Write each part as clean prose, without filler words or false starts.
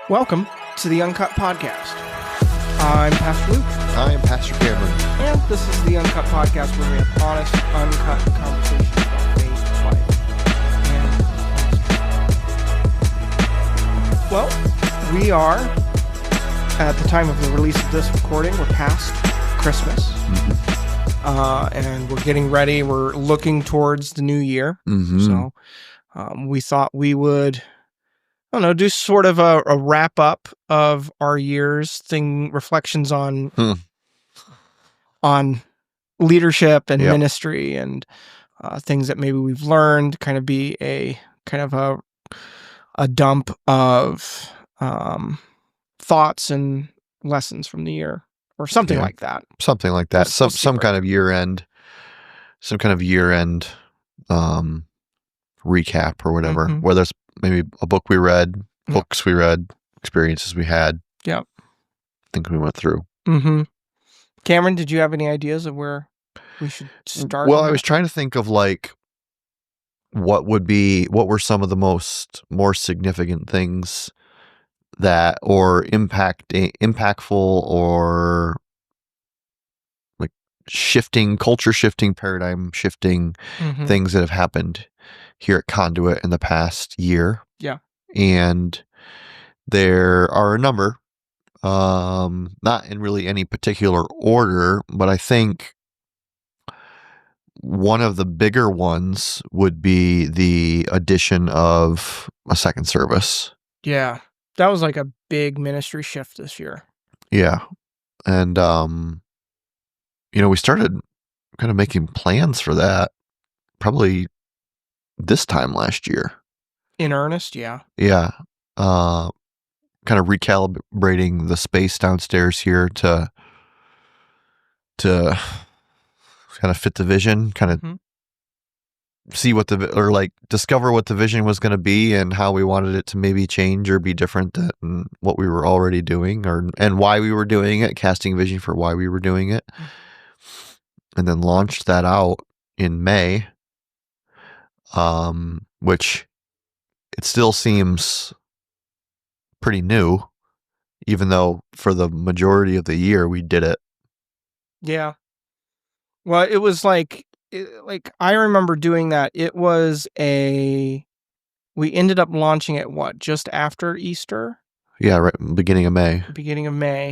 Welcome to the Uncut Podcast. I'm Pastor Luke. I am Pastor Cameron. And this is the Uncut Podcast where we have honest, uncut conversations about faith, life, and well, we are, at the time of the release of this recording, we're past Christmas. And we're getting ready. We're looking towards the new year. So we thought we would, do sort of a wrap up of our year's reflections on leadership and ministry and things that maybe we've learned, kind of be a dump of thoughts and lessons from the year or something like that. Something like that. Some kind of year-end recap or whatever, whether it's maybe a book we read, books we read, experiences we had. Yeah. Things we went through. Cameron, did you have any ideas of where we should start? Well, I was trying to think of what were some of the more significant things that, or impactful or like culture shifting, paradigm shifting things that have happened here at Conduit in the past year. Yeah. And there are a number, not in really any particular order, but I think one of the bigger ones would be the addition of a second service. Yeah. That was like a big ministry shift this year. Yeah. And, we started kind of making plans for that probably this time last year. In earnest, yeah. Yeah. Kind of recalibrating the space downstairs here to kind of fit the vision, kind of see discover what the vision was going to be and how we wanted it to maybe change or be different than what we were already doing and why we were doing it, casting vision for why we were doing it. And then launched that out in May, which it still seems pretty new, even though for the majority of the year we did it. Yeah. Well, it was like I remember doing that. It was we ended up launching it, just after Easter? Yeah, right, beginning of May.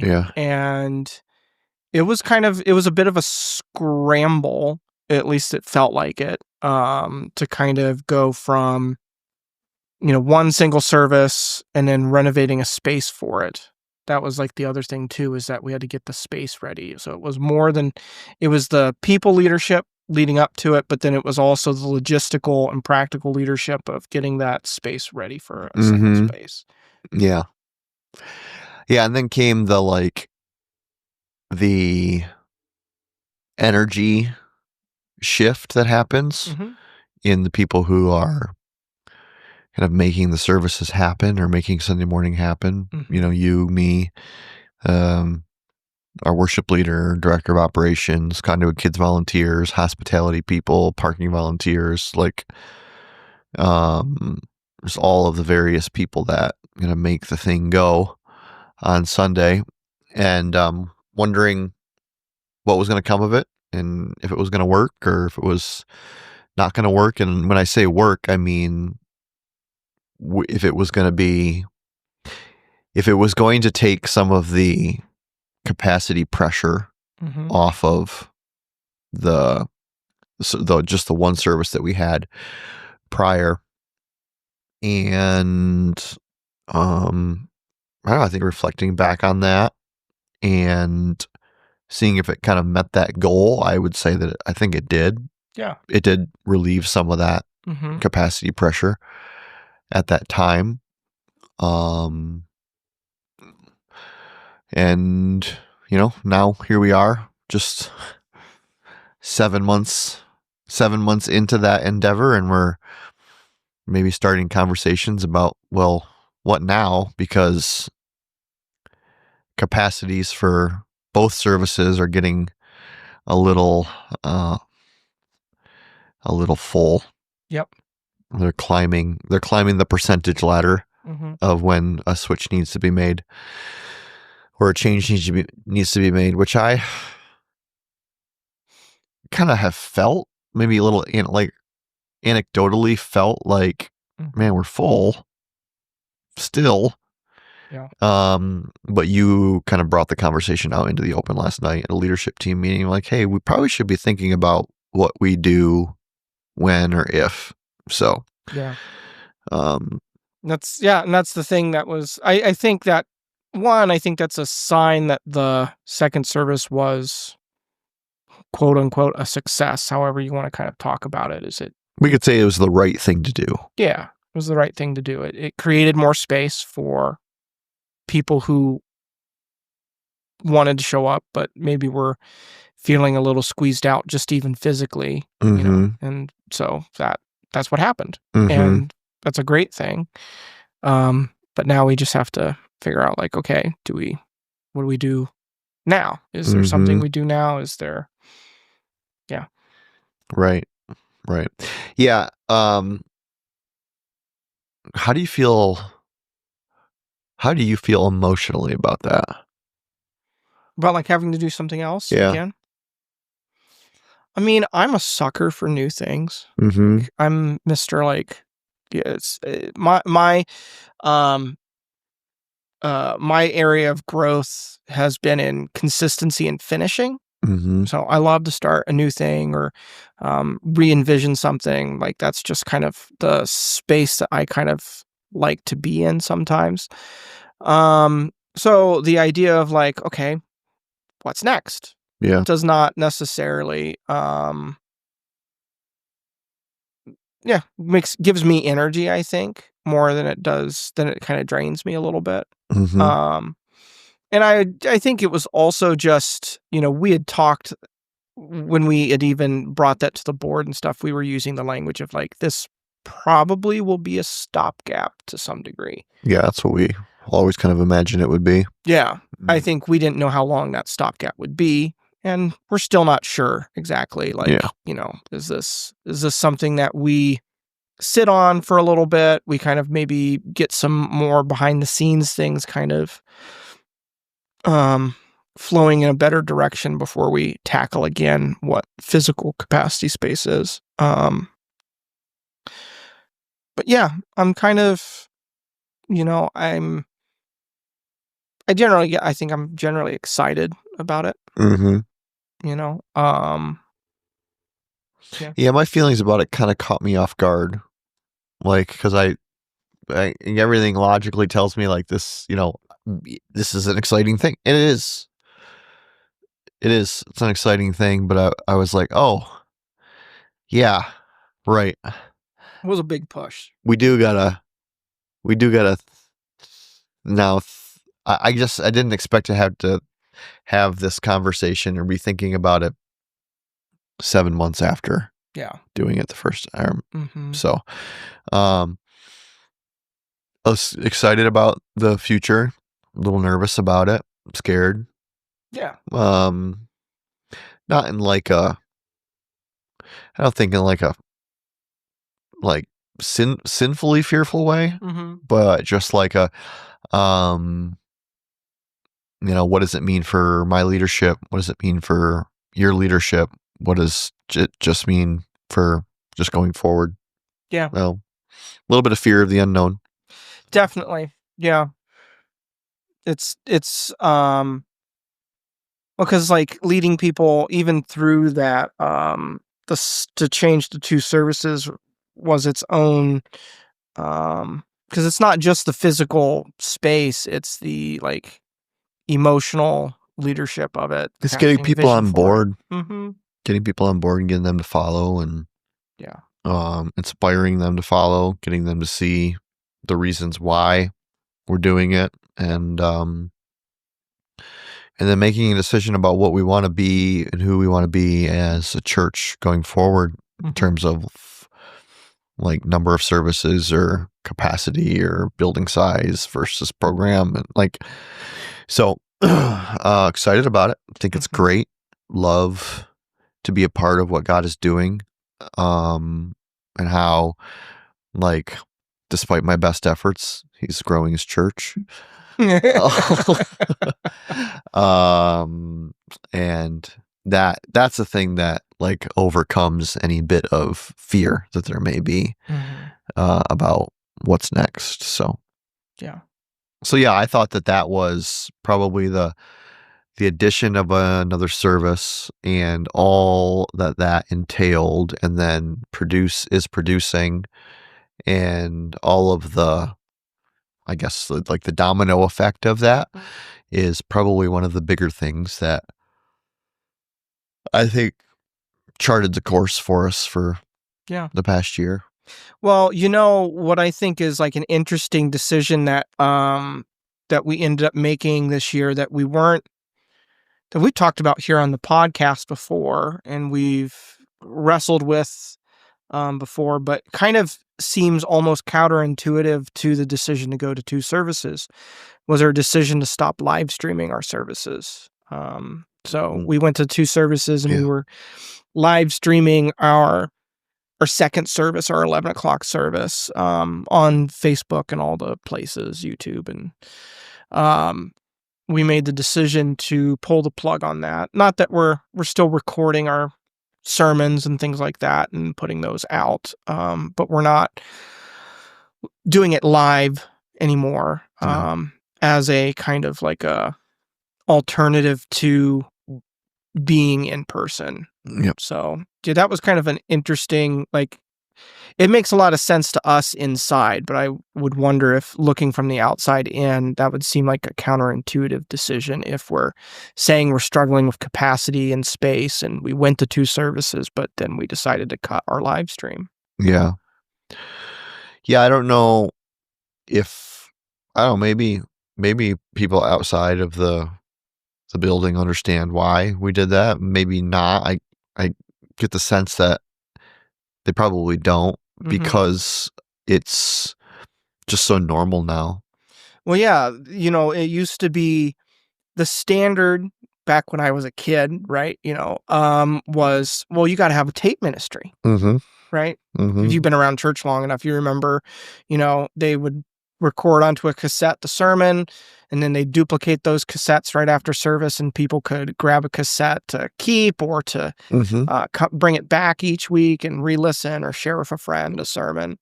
Yeah. And it was a bit of a scramble, at least it felt like it, to kind of go from, one single service and then renovating a space for it. That was like the other thing too, is that we had to get the space ready. So it was it was the people leadership leading up to it, but then it was also the logistical and practical leadership of getting that space ready for a second space. Yeah. Yeah. And then came the energy shift that happens in the people who are kind of making the services happen or making Sunday morning happen. You, me, our worship leader, director of operations, Conduit Kids volunteers, hospitality people, parking volunteers, just all of the various people that make the thing go on Sunday, and wondering what was going to come of it and if it was going to work or if it was not going to work. And when I say work, I mean if it was going to take some of the capacity pressure off of just the one service that we had prior. And I think reflecting back on that and seeing if it kind of met that goal, I would say that I think it did. Yeah. It did relieve some of that capacity pressure at that time. And, now here we are, just 7 months into that endeavor, and we're maybe starting conversations about, well, what now? Because capacities for both services are getting a little full. Yep. They're climbing the percentage ladder of when a switch needs to be made or a change needs to be made, which I kind of have felt maybe a little like anecdotally felt like, man, we're full still. Yeah. But you kind of brought the conversation out into the open last night at a leadership team meeting, like, hey, we probably should be thinking about what we do when or if. So, yeah. And that's the thing that was, I think that I think that's a sign that the second service was quote unquote a success, however you want to kind of talk about it. We could say it was the right thing to do. Yeah, it was the right thing to do. It created more space for people who wanted to show up, but maybe were feeling a little squeezed out just even physically, and so that's what happened. And that's a great thing. But now we just have to figure out, like, okay, what do we do now? Is there something we do now? Is there, yeah. Right. Yeah. How do you feel emotionally about that? About like having to do something else again? I mean, I'm a sucker for new things. I'm Mr. like, it's my area of growth has been in consistency and finishing. So I love to start a new thing or re-envision something. Like, that's just kind of the space that I kind of like to be in sometimes. So the idea of like, okay, what's next? Yeah. Does not necessarily gives me energy, I think, more than it kind of drains me a little bit. And I think it was also just, we had talked when we had even brought that to the board and stuff, we were using the language of like, this probably will be a stopgap to some degree. Yeah, that's what we always kind of imagine it would be. Yeah. I think we didn't know how long that stopgap would be. And we're still not sure exactly, like, is this something that we sit on for a little bit? We kind of maybe get some more behind the scenes things kind of flowing in a better direction before we tackle again what physical capacity space is. But yeah, I'm kind of, I think I'm generally excited about it. Yeah, my feelings about it kind of caught me off guard. Like, because I everything logically tells me like this, this is an exciting thing. And it is. It's an exciting thing, but I was like, oh, yeah, right. It was a big push. We do gotta now. I didn't expect to have this conversation or be thinking about it 7 months after doing it the first time. So, I was excited about the future, a little nervous about it, scared. Yeah. Not in like I don't think in like a sinfully fearful way, but just like a what does it mean for my leadership? What does it mean for your leadership? What does it just mean for just going forward? Yeah. Well, a little bit of fear of the unknown. Definitely. Yeah. It's because like leading people even through that, to change the two services was its own, because it's not just the physical space, it's the like emotional leadership of it. It's getting people on board. Getting people on board and getting them to follow and inspiring them to follow, getting them to see the reasons why we're doing it, and then making a decision about what we want to be and who we want to be as a church going forward in terms of like number of services or capacity or building size versus program. And like, so excited about it. I think it's great. Love to be a part of what God is doing. And how like despite my best efforts, he's growing his church. And that's a thing that like overcomes any bit of fear that there may be about what's next. So yeah. I thought that was probably the addition of another service and all that entailed, and then producing, and all of the, I guess, like the domino effect of that is probably one of the bigger things that I think charted the course for us for the past year. Well, what I think is like an interesting decision that we ended up making this year that we talked about here on the podcast before, and we've wrestled with before, but kind of seems almost counterintuitive to the decision to go to 2 services, was our decision to stop live streaming our services. So we went to 2 services, and we were live streaming our second service, our 11 o'clock service, on Facebook and all the places, YouTube, and we made the decision to pull the plug on that. Not that we're still recording our sermons and things like that and putting those out, but we're not doing it live anymore, as a kind of like a alternative to being in person. Yep. So that was kind of an interesting, like, it makes a lot of sense to us inside, but I would wonder if looking from the outside in, that would seem like a counterintuitive decision if we're saying we're struggling with capacity and space, and we went to 2 services, but then we decided to cut our live stream. Yeah. Yeah, I don't know if, maybe people outside of the building understand why we did that. Maybe not. I get the sense that they probably don't, because it's just so normal now. Well, yeah, it used to be the standard back when I was a kid, right? Was, well, you got to have a tape ministry, right? If you've been around church long enough, you remember, they would record onto a cassette the sermon, and then they duplicate those cassettes right after service, and people could grab a cassette to keep or to bring it back each week and re-listen or share with a friend a sermon.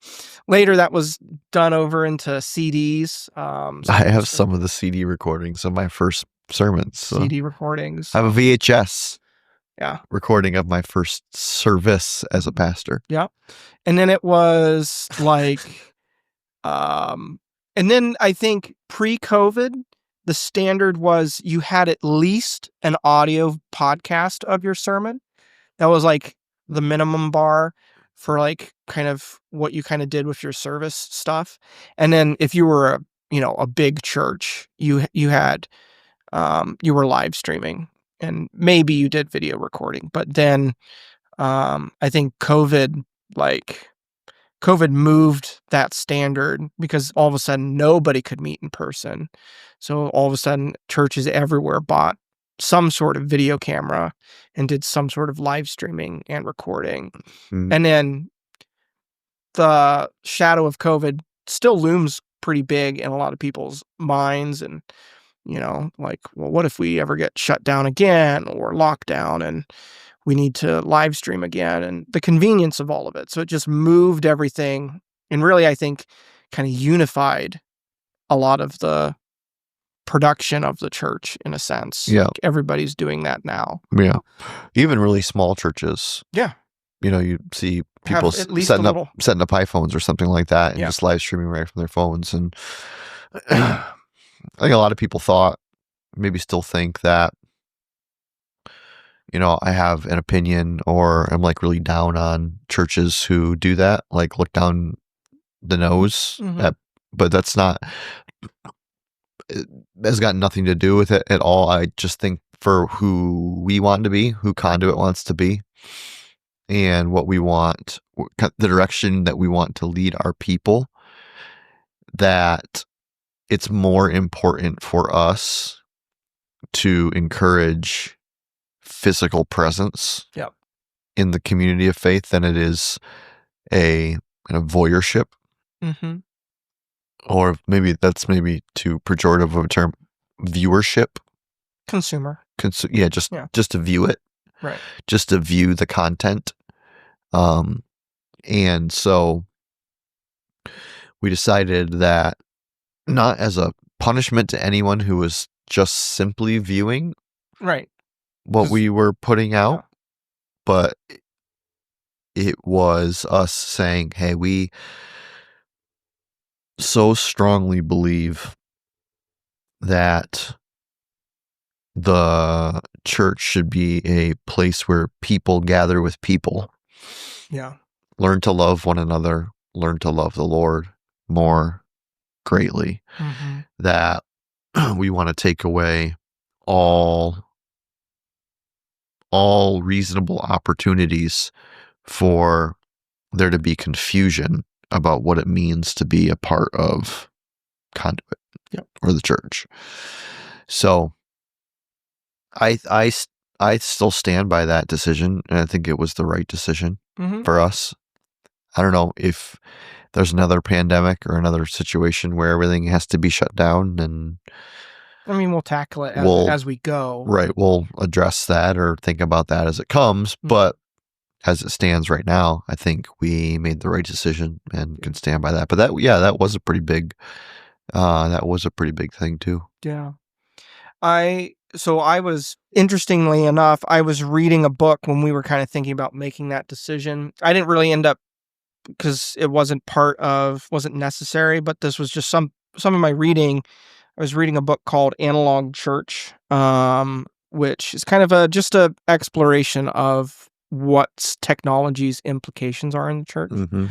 Later, that was done over into CDs. I have some of the CD recordings of my first sermons. CD recordings. I have a VHS Yeah. recording of my first service as a pastor. Yeah. And then it was like, and then I think pre-COVID, the standard was you had at least an audio podcast of your sermon. That was like the minimum bar for like kind of what you kind of did with your service stuff. And then if you were a big church, you had, you were live streaming, and maybe you did video recording, but then, I think COVID moved that standard because all of a sudden nobody could meet in person. So all of a sudden churches everywhere bought some sort of video camera and did some sort of live streaming and recording. And then the shadow of COVID still looms pretty big in a lot of people's minds. And, like, well, what if we ever get shut down again or locked down and we need to live stream again, and the convenience of all of it. So it just moved everything, and really, I think, kind of unified a lot of the production of the church in a sense. Yeah. Like everybody's doing that now. Yeah. Even really small churches. Yeah. You see people setting up iPhones or something like that and just live streaming right from their phones. And I think a lot of people maybe still think that, I have an opinion, or I'm like really down on churches who do that, like look down the nose at, but that's not, it has got nothing to do with it at all. I just think for who we want to be, who Conduit wants to be, and what we want, the direction that we want to lead our people, that it's more important for us to encourage physical presence in the community of faith than it is a kind of voyeurship. Or maybe that's too pejorative of a term. Viewership. Consumer. Just to view it. Right. Just to view the content. And so we decided that, not as a punishment to anyone who was just simply viewing right what we were putting out, yeah. but it was us saying, hey, we so strongly believe that the church should be a place where people gather with people. Yeah. Learn to love one another, learn to love the Lord more greatly. Mm-hmm. That we want to take away all reasonable opportunities for there to be confusion about what it means to be a part of Conduit or the church. So I still stand by that decision, and I think it was the right decision for us. I don't know if there's another pandemic or another situation where everything has to be shut down, and I mean, we'll tackle it as we go. Right. We'll address that or think about that as it comes. But as it stands right now, I think we made the right decision and can stand by that. But that was a pretty big, thing too. Yeah. Interestingly enough, I was reading a book when we were kind of thinking about making that decision. I didn't really end up, because it wasn't necessary, but this was just some of my reading. I was reading a book called Analog Church, which is kind of just a exploration of what technology's implications are in the church. Mm-hmm.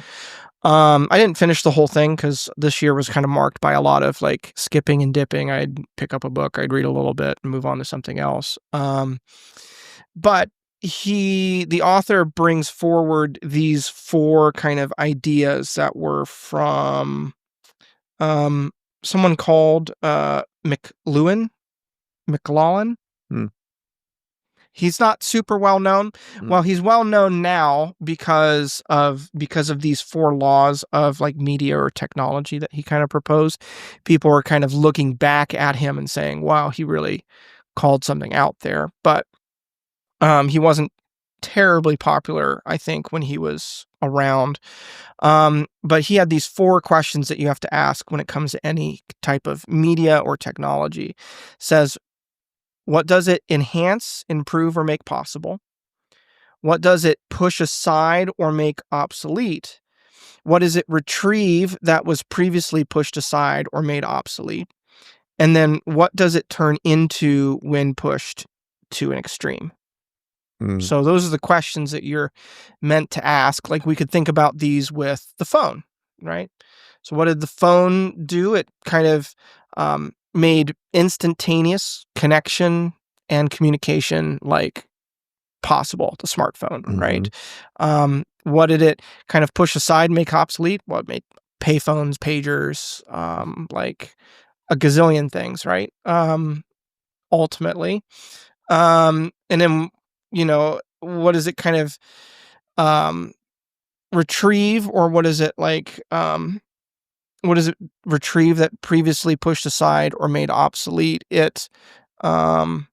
I didn't finish the whole thing because this year was kind of marked by a lot of like skipping and dipping. I'd pick up a book, I'd read a little bit and move on to something else. But the author brings forward these 4 kind of ideas that were from someone called McLaughlin. He's not super well known. Well, he's well known now because of these 4 laws of like media or technology that he kind of proposed. People are kind of looking back at him and saying, wow, he really called something out there. But he wasn't terribly popular, I think, when he was around. But he had these 4 questions that you have to ask when it comes to any type of media or technology. Says, what does it enhance, improve, or make possible? What does it push aside or make obsolete? What does it retrieve that was previously pushed aside or made obsolete? And then what does it turn into when pushed to an extreme? So those are the questions that you're meant to ask. Like, we could think about these with the phone, right? So what did the phone do? It kind of made instantaneous connection and communication like possible, the smartphone, right? What did it kind of push aside, make obsolete? Well, it made payphones, pagers, like a gazillion things, right? Ultimately. And then, what does it kind of retrieve, or what is it like, what does it retrieve that previously pushed aside or made obsolete? It, in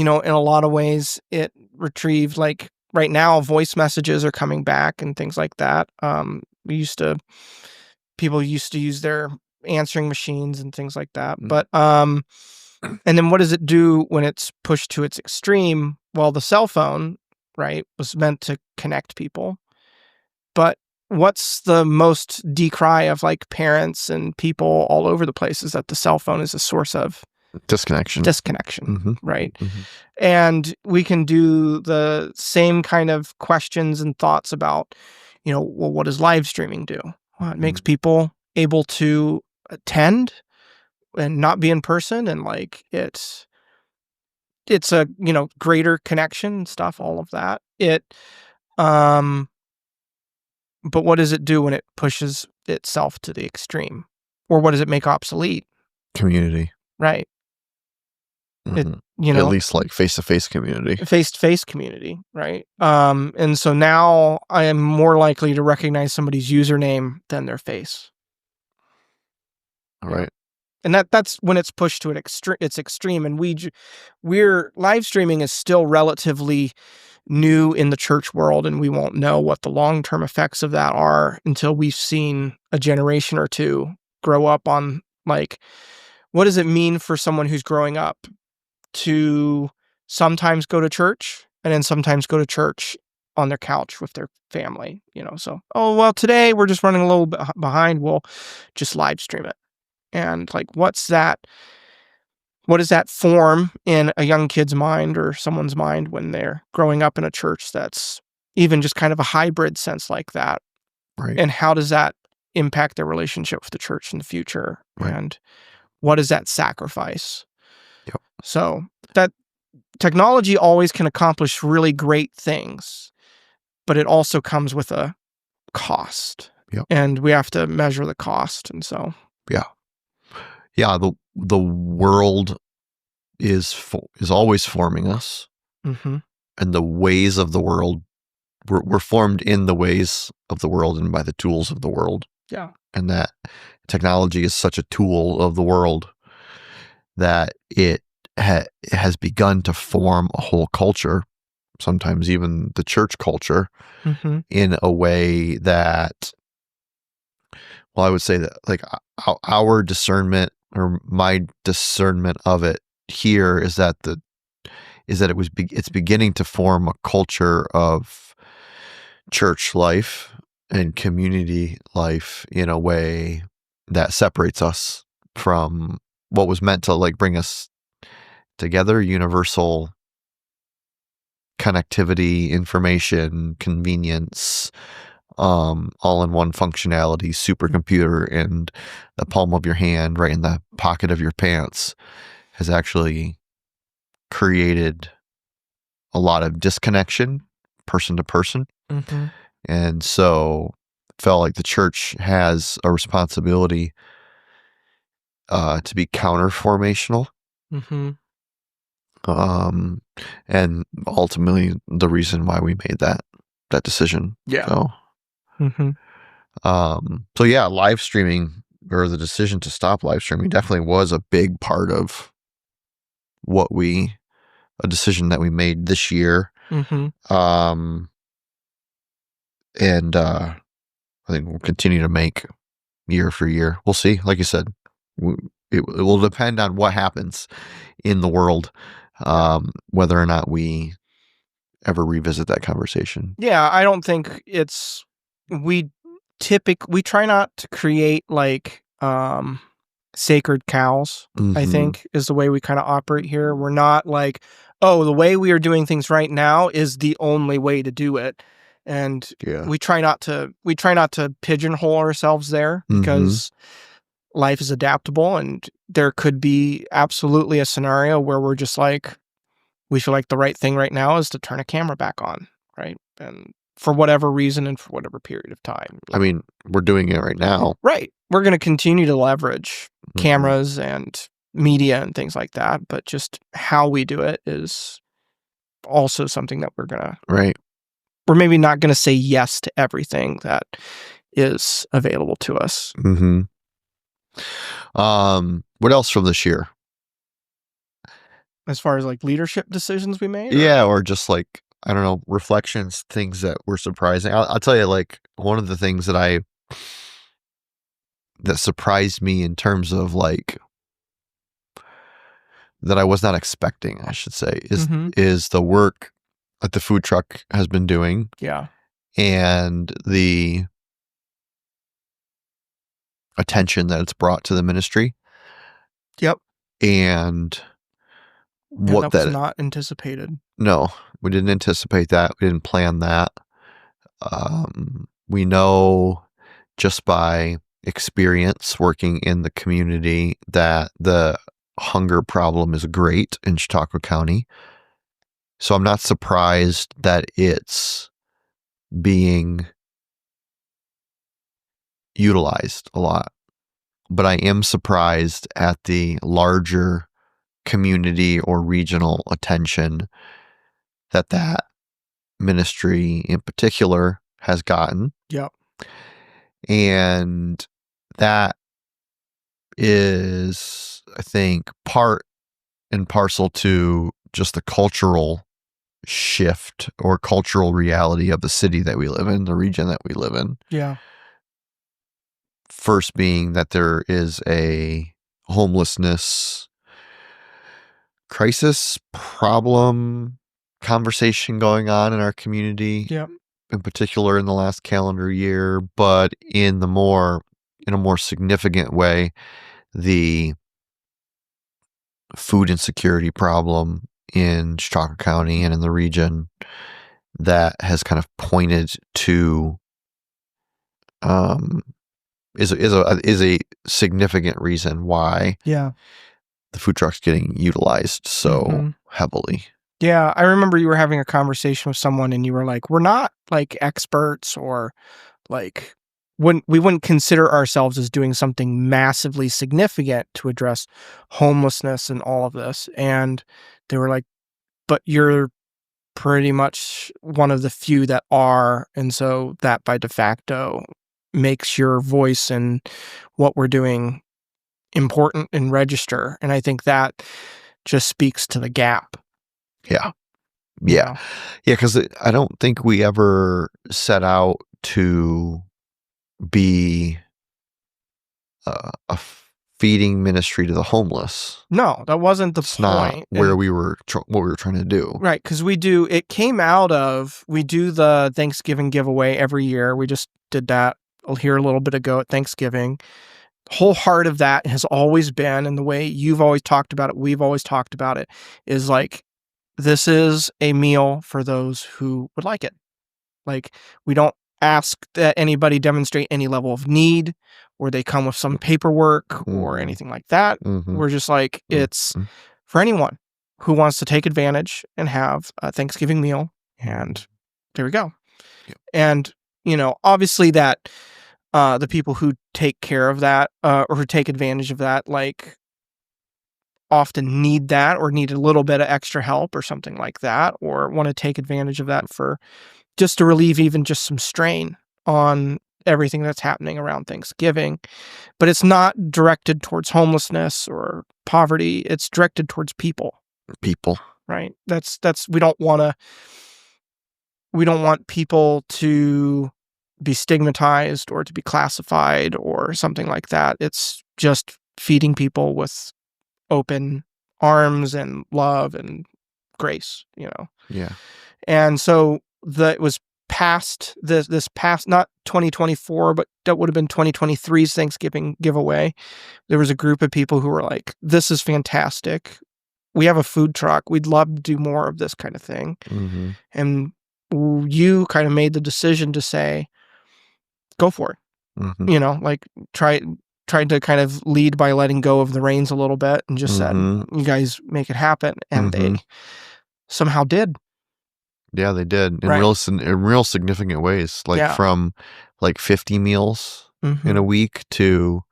a lot of ways, it retrieved, like, right now, voice messages are coming back and things like that. People used to use their answering machines and things like that. But, and then what does it do when it's pushed to its extreme? Well, the cell phone, right, was meant to connect people. But what's the most decry of like parents and people all over the place is that the cell phone is a source of disconnection, right? Mm-hmm. And we can do the same kind of questions and thoughts about, well, what does live streaming do? Well, it makes people able to attend and not be in person, and like it's a greater connection and stuff, all of that. But what does it do when it pushes itself to the extreme? Or what does it make obsolete? Community. Right. Mm-hmm. At least like face-to-face community. Face-to-face community, right? And so now I am more likely to recognize somebody's username than their face. Right. And that's when it's pushed to its extreme. And we're live streaming is still relatively new in the church world, and we won't know what the long-term effects of that are until we've seen a generation or two grow up on, like, what does it mean for someone who's growing up to sometimes go to church and then sometimes go to church on their couch with their family, so, oh, well, today we're just running a little bit behind. We'll just live stream it. And like, what does that form in a young kid's mind or someone's mind when they're growing up in a church that's even just kind of a hybrid sense like that? Right. And how does that impact their relationship with the church in the future? Right. And what is that sacrifice? Yep. So that technology always can accomplish really great things, but it also comes with a cost. Yep. And we have to measure the cost. And so, yeah, the world is always forming us, mm-hmm. and the ways of the world, we're formed in the ways of the world and by the tools of the world. Yeah. And that technology is such a tool of the world that it has begun to form a whole culture, sometimes even the church culture, mm-hmm. in a way that, well, I would say that like our discernment, or my discernment of it here, is that it's beginning to form a culture of church life and community life in a way that separates us from what was meant to like bring us together: universal connectivity, information, convenience, all-in-one functionality, supercomputer in the palm of your hand, right in the pocket of your pants, has actually created a lot of disconnection, person to person. Mm-hmm. And so felt like the church has a responsibility to be counter-formational. Mm-hmm. And ultimately the reason why we made that decision. Yeah. So, mm-hmm. So yeah, live streaming, or the decision to stop live streaming, definitely was a big part of a decision that we made this year. Mm-hmm. And I think we'll continue to make year for year. We'll see. Like you said, it will depend on what happens in the world, whether or not we ever revisit that conversation. Yeah, I don't think we try not to create like sacred cows. Mm-hmm. I think is the way we kind of operate here. We're not like, oh, the way we are doing things right now is the only way to do it. And we try not to pigeonhole ourselves there, because life is adaptable, and there could be absolutely a scenario where we're just like, we feel like the right thing right now is to turn a camera back on, right? And for whatever reason and for whatever period of time. I mean, we're doing it right now. Right. We're going to continue to leverage cameras and media and things like that, but just how we do it is also something that we're going to... Right. We're maybe not going to say yes to everything that is available to us. Mm-hmm. What else from this year? As far as like leadership decisions we made? Yeah, or just like, I don't know, reflections, things that were surprising. I'll tell you, like, one of the things that surprised me in terms of like, that I was not expecting, I should say, is the work that the food truck has been doing. Yeah. And the attention that it's brought to the ministry. Yep. And what that was not anticipated. No, we didn't anticipate that. We didn't plan that. We know just by experience working in the community that the hunger problem is great in Chautauqua County. So I'm not surprised that it's being utilized a lot. But I am surprised at the larger community or regional attention that ministry in particular has gotten. Yep. And that is, I think, part and parcel to just the cultural shift or cultural reality of the city that we live in, the region that we live in. Yeah. First being that there is a homelessness crisis, problem, conversation going on in our community. Yep. In particular in the last calendar year, but in a more significant way, the food insecurity problem in Chautauqua County and in the region that has kind of pointed to is a significant reason why the food truck's getting utilized so heavily. Yeah, I remember you were having a conversation with someone and you were like, we're not like experts or like we wouldn't consider ourselves as doing something massively significant to address homelessness and all of this. And they were like, but you're pretty much one of the few that are. And so that by de facto makes your voice and what we're doing important and register. And I think that just speaks to the gap. Yeah. Yeah. Yeah. Because I don't think we ever set out to be a feeding ministry to the homeless. No, that wasn't the point. Not where we were, what we were trying to do. Right. Because we do the Thanksgiving giveaway every year. We just did that here a little bit ago at Thanksgiving. The whole heart of that has always been, and the way you've always talked about it, we've always talked about it, is like, this is a meal for those who would like it. Like, we don't ask that anybody demonstrate any level of need or they come with some paperwork or anything like that. We're just like, it's for anyone who wants to take advantage and have a Thanksgiving meal. And there we go. Yep. And, obviously that the people who take care of that or who take advantage of that, like, often need that or need a little bit of extra help or something like that, or want to take advantage of that for just to relieve even just some strain on everything that's happening around Thanksgiving. But it's not directed towards homelessness or poverty. It's directed towards people. Right. That's we don't want people to be stigmatized or to be classified or something like that. It's just feeding people with open arms and love and grace, Yeah. And so it was past this past, not 2024, but that would have been 2023's Thanksgiving giveaway. There was a group of people who were like, this is fantastic. We have a food truck. We'd love to do more of this kind of thing. And you kind of made the decision to say, go for it. Like tried to kind of lead by letting go of the reins a little bit and just said, you guys make it happen. And they somehow did. Yeah, they did in real significant ways, like from like 50 meals in a week to,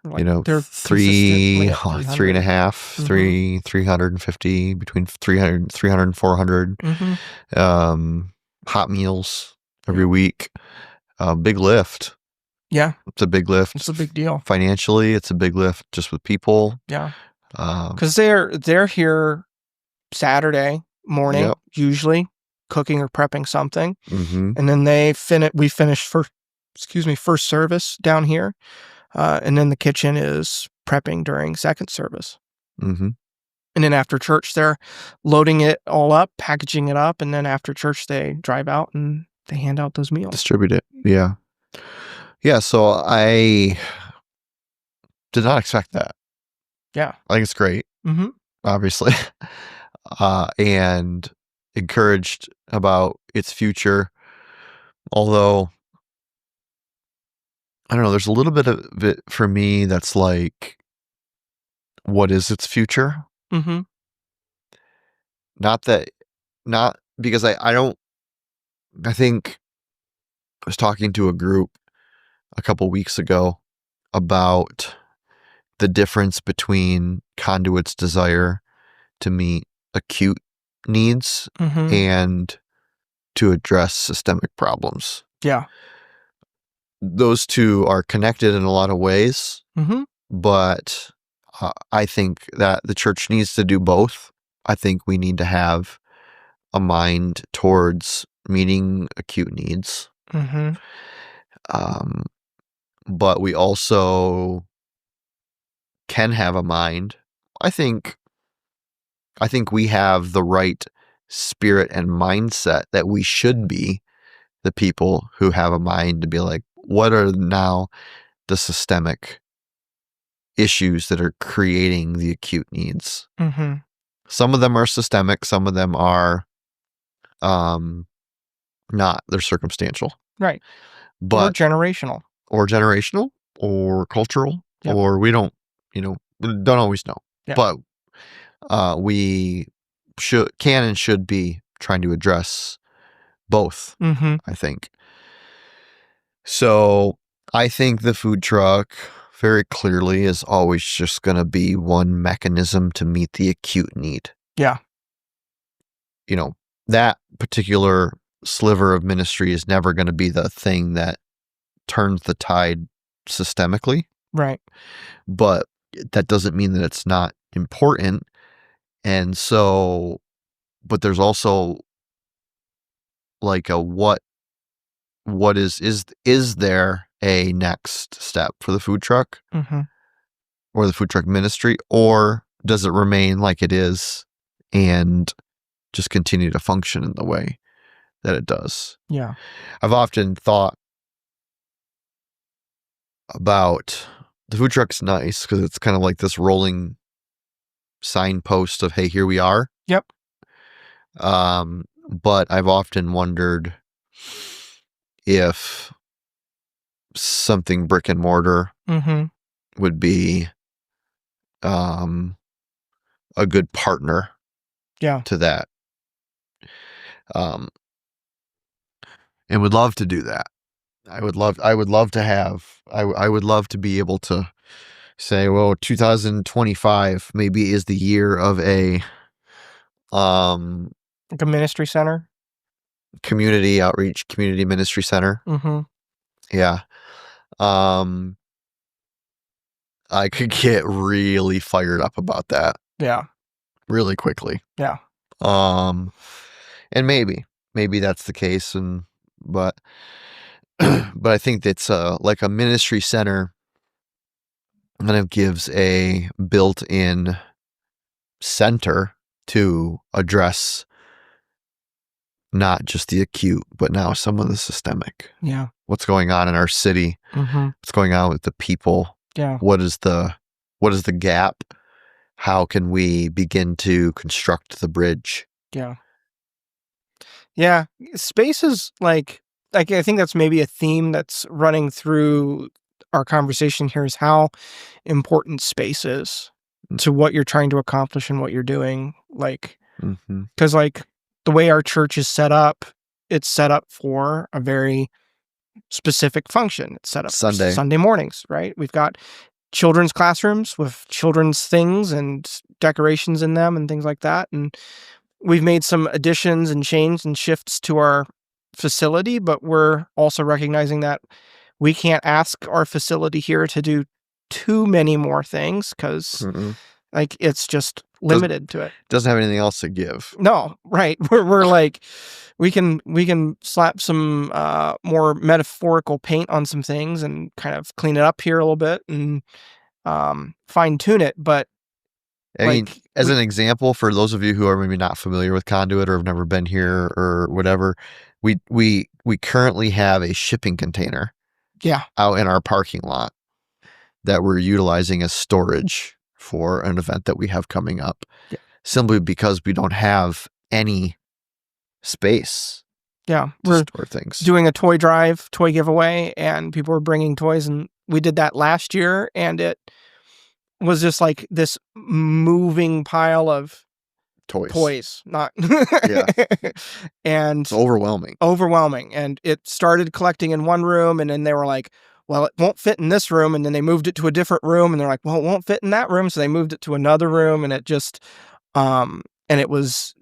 like 350, between 300 and 400 hot meals every week. Big lift. Yeah. It's a big lift. It's a big deal. Financially, it's a big lift just with people. Yeah. Because they're here Saturday morning, usually cooking or prepping something. And then we finish first service down here. And then the kitchen is prepping during second service. And then after church, they're loading it all up, packaging it up. And then after church, they drive out and they hand out those meals. Distribute it. Yeah. Yeah, so I did not expect that. Yeah. I think it's great, obviously, and encouraged about its future. Although, I don't know, there's a little bit of it for me that's like, what is its future? Not because I think I was talking to a group a couple weeks ago about the difference between Conduit's desire to meet acute needs and to address systemic problems. Yeah. Those two are connected in a lot of ways, but I think that the church needs to do both. I think we need to have a mind towards meeting acute needs. Mm-hmm. But we also can have a mind. I think we have the right spirit and mindset that we should be the people who have a mind to be like, what are now the systemic issues that are creating the acute needs? Mm-hmm. Some of them are systemic, some of them are not. They're circumstantial. Right. But or generational. Or cultural. Yep. Or we don't always know. Yep. But we can and should be trying to address both, mm-hmm. I think. So I think the food truck very clearly is always just going to be one mechanism to meet the acute need. Yeah. That particular sliver of ministry is never going to be the thing that turns the tide systemically. Right. But that doesn't mean that it's not important. And so, but there's also like a what is there a next step for the food truck mm-hmm. or the food truck ministry, or does it remain like it is and just continue to function in the way that it does? Yeah. I've often thought about the food truck's nice because it's kind of like this rolling signpost of, hey, here we are. Yep. But I've often wondered if something brick and mortar mm-hmm. would be a good partner to that. And would love to do that. I would love to be able to say, well, 2025 maybe is the year of a like a ministry center, community outreach, community ministry center. Mm-hmm. Yeah. I could get really fired up about that. Yeah. Really quickly. Yeah. And maybe that's the case. But I think that's like a ministry center kind of gives a built-in center to address not just the acute, but now some of the systemic. Yeah. What's going on in our city? Mm-hmm. What's going on with the people? Yeah. What is the gap? How can we begin to construct the bridge? Yeah. Yeah. Space is like I think that's maybe a theme that's running through our conversation here, is how important space is to what you're trying to accomplish and what you're doing. Like, because like the way our church is set up, it's set up for a very specific function. It's set up Sunday mornings, right? We've got children's classrooms with children's things and decorations in them and things like that. And we've made some additions and changes and shifts to our facility, but we're also recognizing that we can't ask our facility here to do too many more things because like it's just limited to it. Doesn't have anything else to give. No, right. We're like, we can slap some more metaphorical paint on some things and kind of clean it up here a little bit and fine tune it. But I mean, as an example, for those of you who are maybe not familiar with Conduit or have never been here or whatever, we currently have a shipping container out in our parking lot that we're utilizing as storage for an event that we have coming up, simply because we don't have any space. Yeah, we're store things. Doing a toy giveaway, and people were bringing toys, and we did that last year, and it was just like this moving pile of toys, not and it's overwhelming. And it started collecting in one room, and then they were like, well, it won't fit in this room, and then they moved it to a different room, and they're like, well, it won't fit in that room, so they moved it to another room, and it just and it was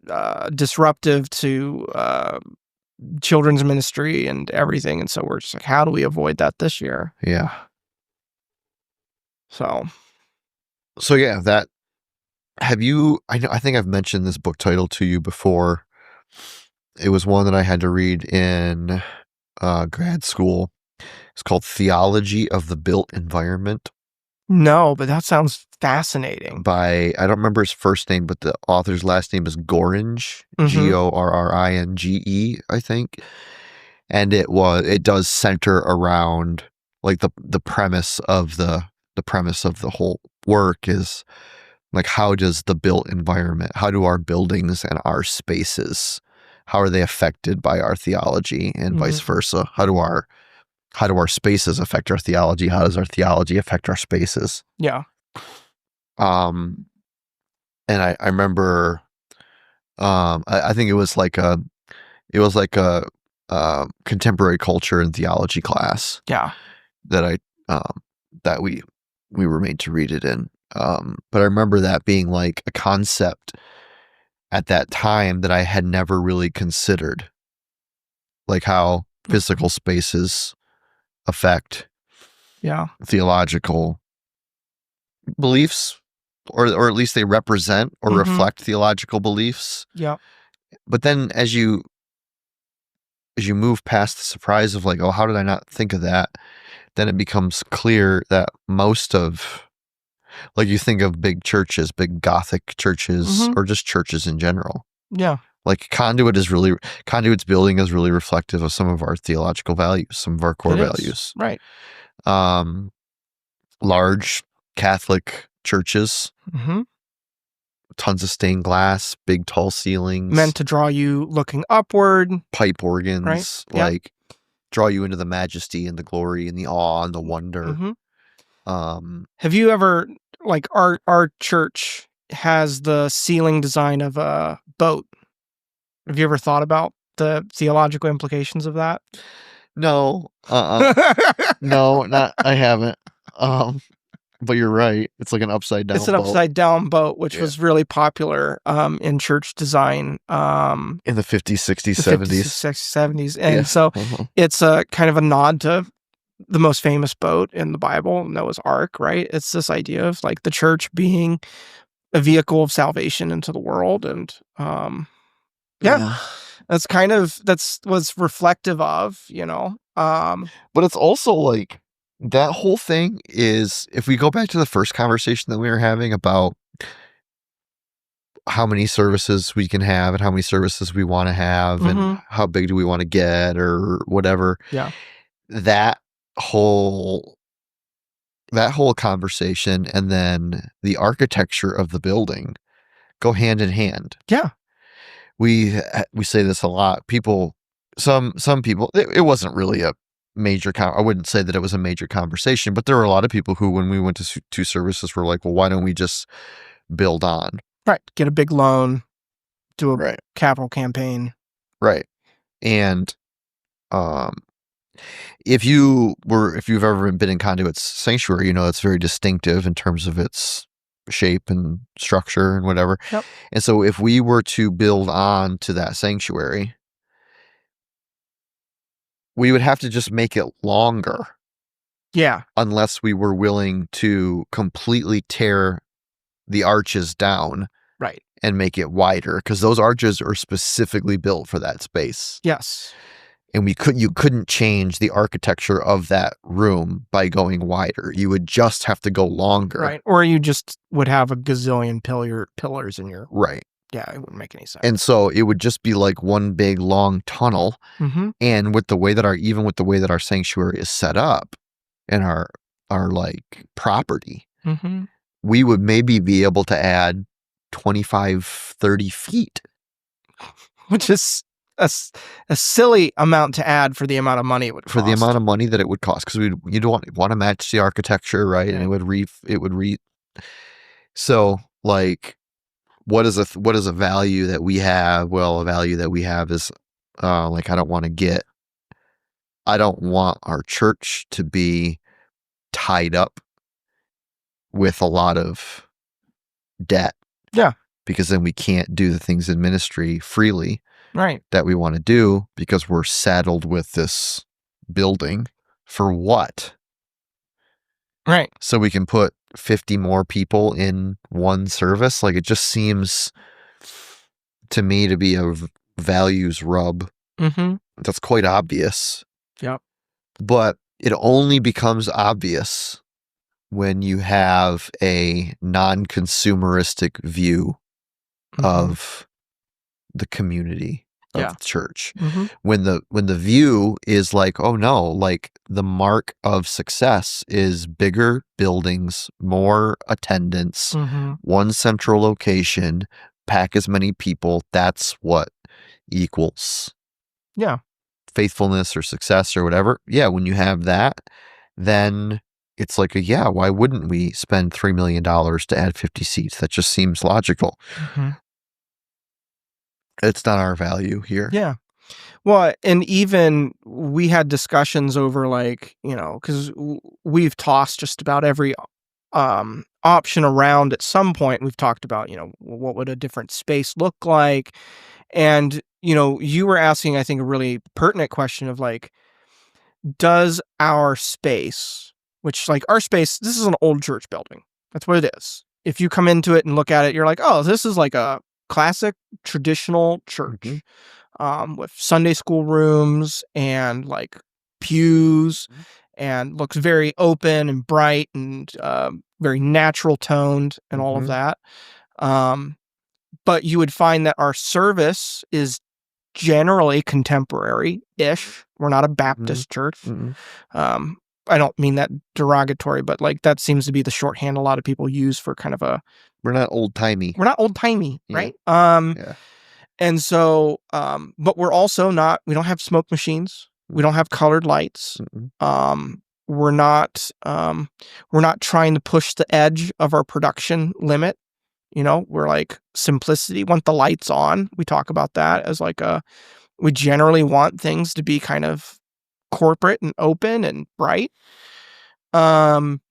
disruptive to children's ministry and everything. And so we're just like, how do we avoid that this year? Yeah. So yeah, I think I've mentioned this book title to you before. It was one that I had to read in grad school. It's called Theology of the Built Environment. No, but that sounds fascinating. I don't remember his first name, but the author's last name is Gorringe, Gorringe, I think. And it does center around like the premise of the whole work is like, how does the built environment, how do our buildings and our spaces, how are they affected by our theology and vice versa? How do our spaces affect our theology? How does our theology affect our spaces? Yeah. And I remember, I think it was like a contemporary culture and theology class. Yeah. That that we were made to read it in. But I remember that being like a concept at that time that I had never really considered, like how physical spaces affect theological beliefs, or at least they represent or reflect theological beliefs. Yeah. But then as you move past the surprise of like, oh, how did I not think of that? Then it becomes clear that most of, like, you think of big churches, big Gothic churches, or just churches in general. Yeah. Like Conduit's building is really reflective of some of our theological values, some of our core values. Right. Large Catholic churches, tons of stained glass, big tall ceilings, meant to draw you looking upward. Pipe organs, like draw you into the majesty and the glory and the awe and the wonder. Have you ever, like, our church has the ceiling design of a boat. Have you ever thought about the theological implications of that? No. No, I haven't. But you're right. It's like an upside down boat. It's an upside down boat, which was really popular in church design in the 50s, 60s, 70s. And so it's a kind of a nod to the most famous boat in the Bible, Noah's Ark, right? It's this idea of like the church being a vehicle of salvation into the world. And that's was reflective of, but it's also like that whole thing is, if we go back to the first conversation that we were having about how many services we can have and how many services we want to have and how big do we want to get or whatever. Yeah. That whole conversation and then the architecture of the building go hand in hand. Yeah. We say this a lot. Some people, it wasn't really a major, I wouldn't say that it was a major conversation, but there were a lot of people who, when we went to two services, were like, well, why don't we just build on? Right. Get a big loan, do a capital campaign. Right. And if you've ever been in Conduit's sanctuary, it's very distinctive in terms of its shape and structure and whatever. Yep. And so if we were to build on to that sanctuary, we would have to just make it longer. Yeah. Unless we were willing to completely tear the arches down. Right. And make it wider, because those arches are specifically built for that space. Yes. And you couldn't change the architecture of that room by going wider. You would just have to go longer. Right. Or you just would have a gazillion pillars in your... Right. Yeah, it wouldn't make any sense. And so it would just be like one big long tunnel. And with the way that our sanctuary is set up and our like property, we would maybe be able to add 25, 30 feet. Which is a silly amount to add for the amount of money it would cost. For the amount of money that it would cost, because you'd want to match the architecture, right? Yeah. And it would so like, what is a value that we have? Well, a value that we have is like, I don't want our church to be tied up with a lot of debt. Yeah. Because then we can't do the things in ministry freely. Right. That we want to do, because we're saddled with this building for what? Right. So we can put 50 more people in one service. Like, it just seems to me to be a values rub. That's quite obvious. Yep. But it only becomes obvious when you have a non-consumeristic view of the community of the church. When the view is like, oh no, like the mark of success is bigger buildings, more attendance, one central location, pack as many people. That's what equals faithfulness or success or whatever. Yeah, when you have that, then it's like why wouldn't we spend $3 million to add 50 seats? That just seems logical. It's not our value here. Yeah. Well, and even we had discussions over, like, because we've tossed just about every option around at some point. We've talked about, what would a different space look like? And, you were asking, I think, a really pertinent question of, like, does our space, which, like, our space, this is an old church building. That's what it is. If you come into it and look at it, you're like, oh, this is like a classic traditional church, with Sunday school rooms and like pews, and looks very open and bright and very natural toned and all of that. But you would find that our service is generally contemporary-ish. We're not a Baptist church. I don't mean that derogatory, but like that seems to be the shorthand a lot of people use for kind of a... We're not old-timey. We're not old-timey, right? And so, but we're also not, we don't have smoke machines. We don't have colored lights. We're not trying to push the edge of our production limit. We're like simplicity, want the lights on. We talk about that as like we generally want things to be kind of corporate and open and bright. And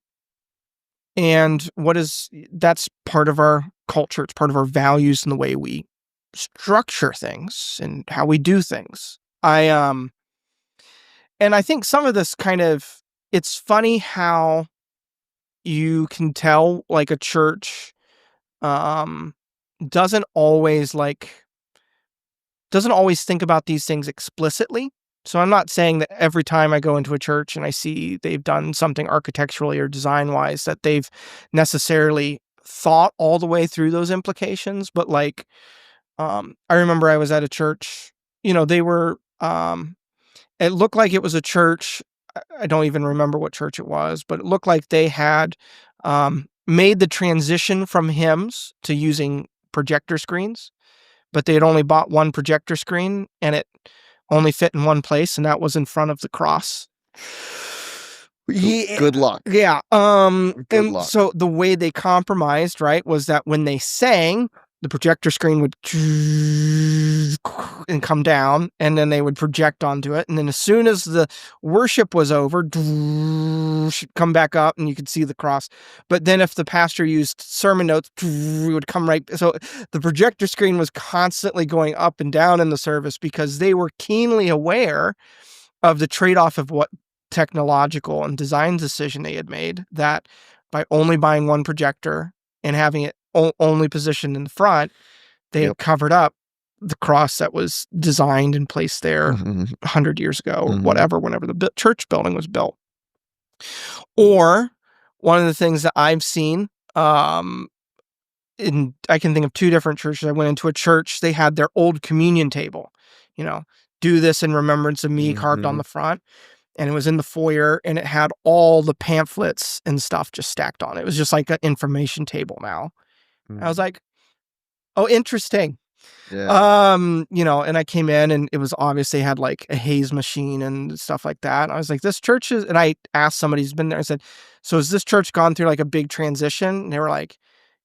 that's part of our culture. It's part of our values and the way we structure things and how we do things. And I think some of this it's funny how you can tell like a church doesn't always think about these things explicitly. So I'm not saying that every time I go into a church and I see they've done something architecturally or design-wise that they've necessarily thought all the way through those implications. But like, I remember I was at a church, they were, it looked like it was a church. I don't even remember what church it was, but it looked like they had made the transition from hymns to using projector screens, but they had only bought one projector screen and it only fit in one place, and that was in front of the cross. Good luck. Yeah. Luck. So the way they compromised, right, was that when they sang, the projector screen would and come down, and then they would project onto it. And then as soon as the worship was over, should come back up and you could see the cross. But then if the pastor used sermon notes, it would come right. So the projector screen was constantly going up and down in the service because they were keenly aware of the trade-off of what technological and design decision they had made, that by only buying one projector and having it only positioned in the front, they had covered up the cross that was designed and placed there 100 years ago or whatever, whenever the church building was built. Or one of the things that I've seen, I can think of two different churches. I went into a church, they had their old communion table, do this in remembrance of me carved on the front. And it was in the foyer, and it had all the pamphlets and stuff just stacked on it. It was just like an information table now. I was like, oh, interesting. Yeah. And I came in and it was obvious they had like a haze machine and stuff like that. And I was like, this church is, and I asked somebody who's been there, I said, so has this church gone through like a big transition? And they were like,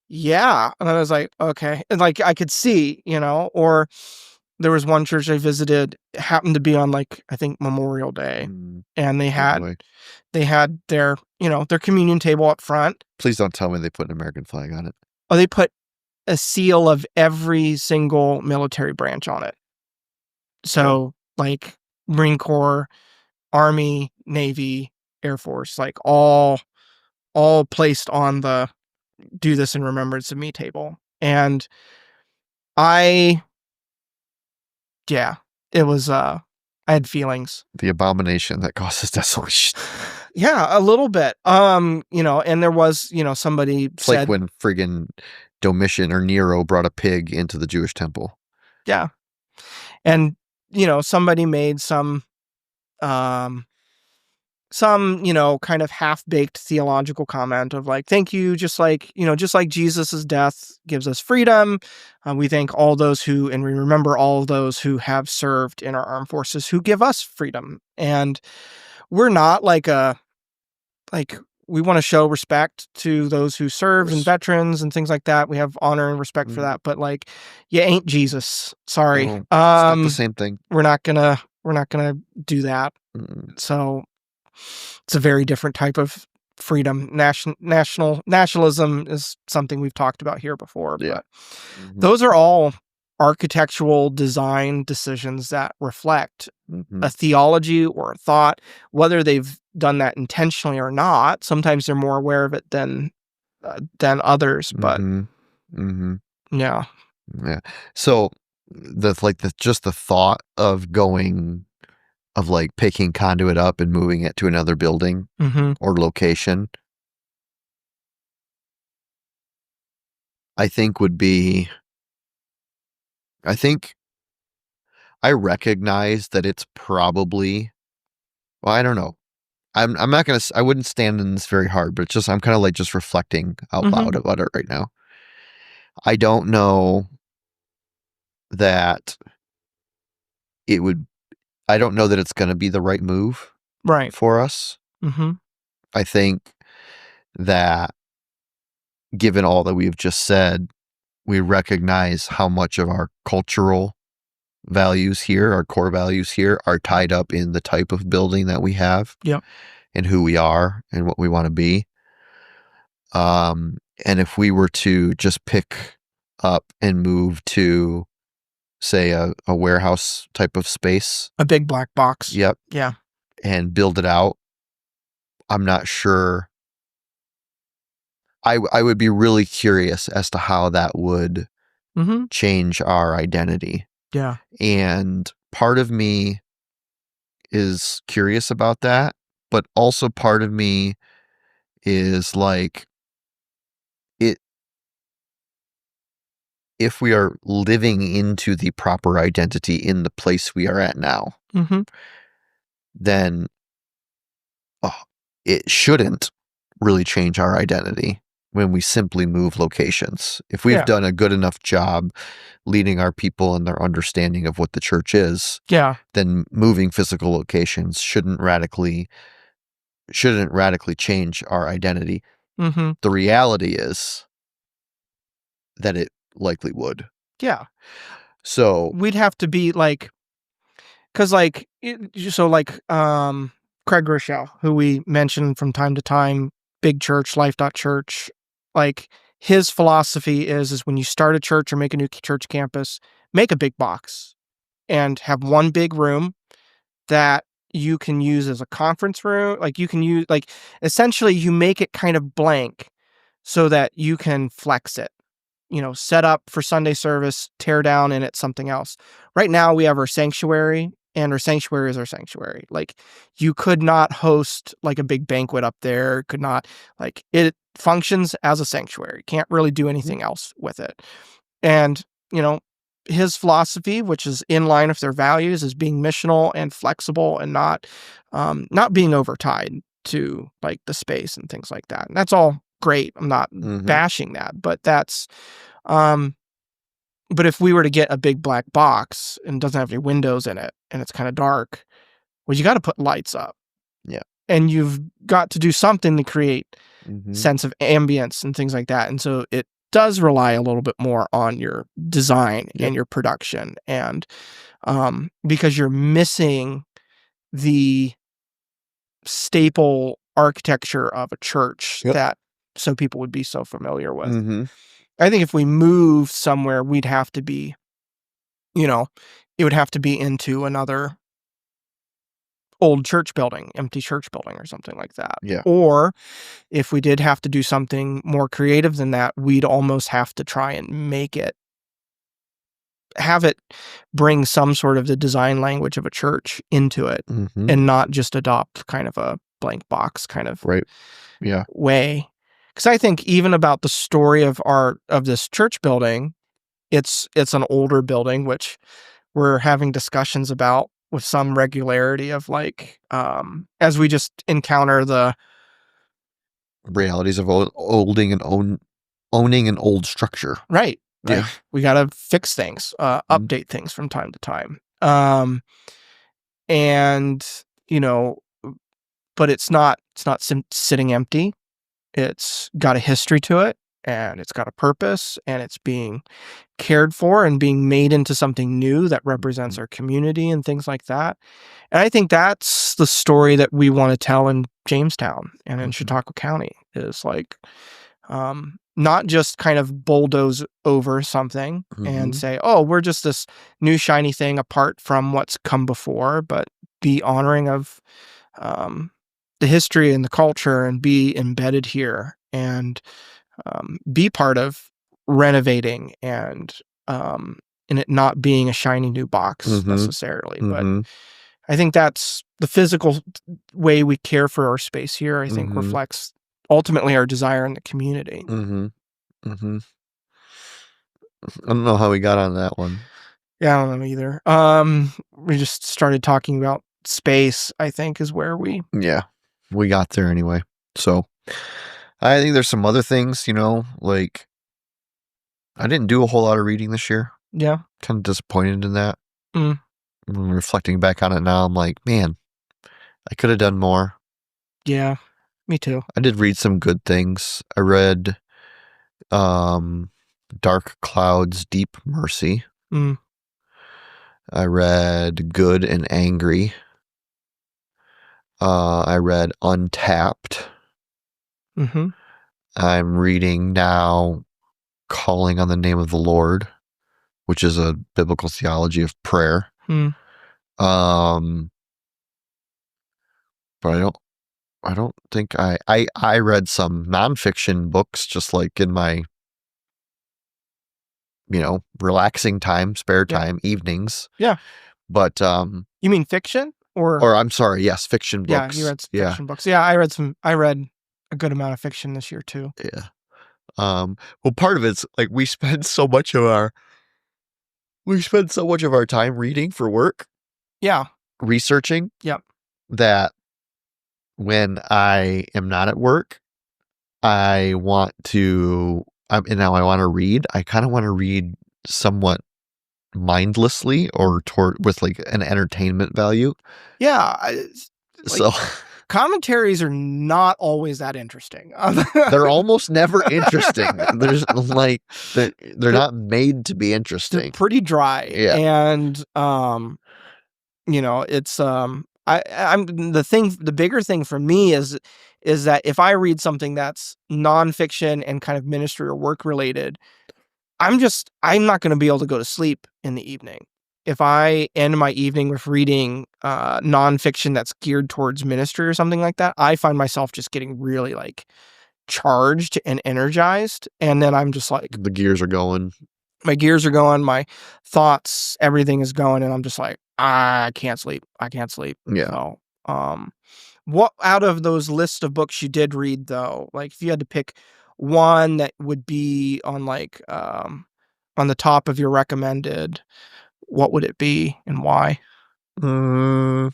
yeah. And I was like, okay. And like, I could see, or there was one church I visited, happened to be on like, I think Memorial Day, and they had their, their communion table up front. Please don't tell me they put an American flag on it. Oh, they put a seal of every single military branch on it. So like Marine Corps, Army, Navy, Air Force, like all all placed on the do this in remembrance of me table. And it was, I had feelings. The abomination that causes desolation. Yeah, a little bit. And there was, somebody it's said, like when friggin' Domitian or Nero brought a pig into the Jewish temple. Yeah. And, somebody made some kind of half-baked theological comment of like, thank you, just like Jesus's death gives us freedom. We thank all those and we remember all of those who have served in our armed forces who give us freedom. And we're not we want to show respect to those who served and veterans and things like that. We have honor and respect for that, but you ain't Jesus. Sorry. It's not the same thing. We're not gonna do that. So it's a very different type of freedom. Nationalism is something we've talked about here before, but those are all architectural design decisions that reflect a theology or a thought, whether they've done that intentionally or not. Sometimes they're more aware of it than others, but yeah. So just the thought of picking conduit up and moving it to another building or location, I think I recognize that it's probably, well, I don't know. I'm not going to, I wouldn't stand in this very hard, but I'm kind of just reflecting out loud about it right now. I don't know that I don't know that it's going to be the right move for us. I think that given all that we've just said, we recognize how much of our cultural values here, our core values here, are tied up in the type of building that we have and who we are and what we want to be. And if we were to just pick up and move to, say, a warehouse type of space, a big black box, and build it out, I'm not sure. I would be really curious as to how that would change our identity. Yeah. And part of me is curious about that, but also part of me is like, if we are living into the proper identity in the place we are at now, then it shouldn't really change our identity when we simply move locations. If we've done a good enough job leading our people in their understanding of what the church is, then moving physical locations shouldn't radically change our identity. The reality is that it likely would. Yeah. So we'd have to be Craig Groeschel, who we mention from time to time, big church, Life.Church, his philosophy is when you start a church or make a new church campus, make a big box and have one big room that you can use as a conference room. You can use, essentially you make it kind of blank so that you can flex it, set up for Sunday service, tear down, and it's something else. Right now we have our sanctuary, and our sanctuary is our sanctuary. You could not host a big banquet up there, could not, it functions as a sanctuary. Can't really do anything else with it. And, his philosophy, which is in line with their values, is being missional and flexible and not being overtied to the space and things like that. And that's all great. I'm not bashing that, but that's, but if we were to get a big black box and doesn't have any windows in it and it's kind of dark, well, you got to put lights up. Yeah. And you've got to do something to create sense of ambience and things like that. And so it does rely a little bit more on your design and your production. And because you're missing the staple architecture of a church that so people would be so familiar with. I think if we moved somewhere, we'd have to be, it would have to be into another old church building, empty church building or something like that. Yeah. Or if we did have to do something more creative than that, we'd almost have to try and have it bring some sort of the design language of a church into it, and not just adopt kind of a blank box kind of way. Because I think even about the story of this church building, it's an older building, which we're having discussions about with some regularity of like, as we just encounter the realities of owning an old structure. Right. Like, we got to fix things, update things from time to time. And, but it's not sitting empty. It's got a history to it, and it's got a purpose, and it's being cared for and being made into something new that represents our community and things like that. And I think that's the story that we want to tell in Jamestown and in Chautauqua County, is like, not just kind of bulldoze over something and say, oh, we're just this new shiny thing apart from what's come before, but be honoring of the history and the culture, and be embedded here, and be part of renovating, and it not being a shiny new box necessarily. But I think that's the physical way we care for our space here, I think reflects ultimately our desire in the community. I don't know how we got on that one. Yeah, I don't know either. We just started talking about space, I think, is where we got there anyway. So I think there's some other things, like I didn't do a whole lot of reading this year. Yeah. Kind of disappointed in that. Reflecting back on it now, I'm like, man, I could have done more. Yeah, me too. I did read some good things. I read Dark Clouds, Deep Mercy. I read Good and Angry. I read Untapped. I'm reading now Calling on the Name of the Lord, which is a biblical theology of prayer. But I don't think I read some nonfiction books, just like in my, relaxing time, spare time, evenings. Yeah. But you mean fiction or I'm sorry, yes, fiction books. Yeah, you read some fiction books. Yeah, I read a good amount of fiction this year too. Yeah. Well, part of it's like we spend so much of our time reading for work. Yeah. Researching. Yep. That when I am not at work, I want to read. I kind of want to read somewhat mindlessly or with like an entertainment value. Yeah. So commentaries are not always that interesting. They're almost never interesting. There's like they're not made to be interesting. They're pretty dry. Yeah. And it's the bigger thing for me is that if I read something that's nonfiction and kind of ministry or work related, I'm not going to be able to go to sleep in the evening. If I end my evening with reading nonfiction that's geared towards ministry or something like that, I find myself just getting really like charged and energized. And then I'm just like, the gears are going. My gears are going, my thoughts, everything is going. And I'm just like, I can't sleep. Yeah. So, what out of those lists of books you did read though, like if you had to pick one that would be on like, on the top of your recommended, what would it be and why? For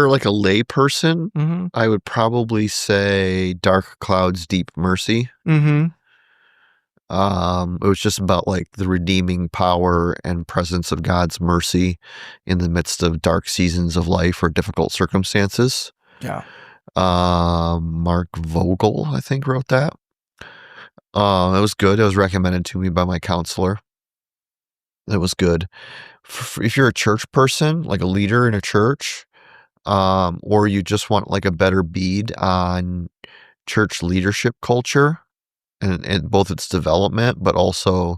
like a lay person, I would probably say Dark Clouds, Deep Mercy. It was just about like the redeeming power and presence of God's mercy in the midst of dark seasons of life or difficult circumstances. Yeah. Mark Vogel, I think, wrote that. It was good. It was recommended to me by my counselor. It was good. If you're a church person, like a leader in a church, or you just want like a better bead on church leadership culture and both its development, but also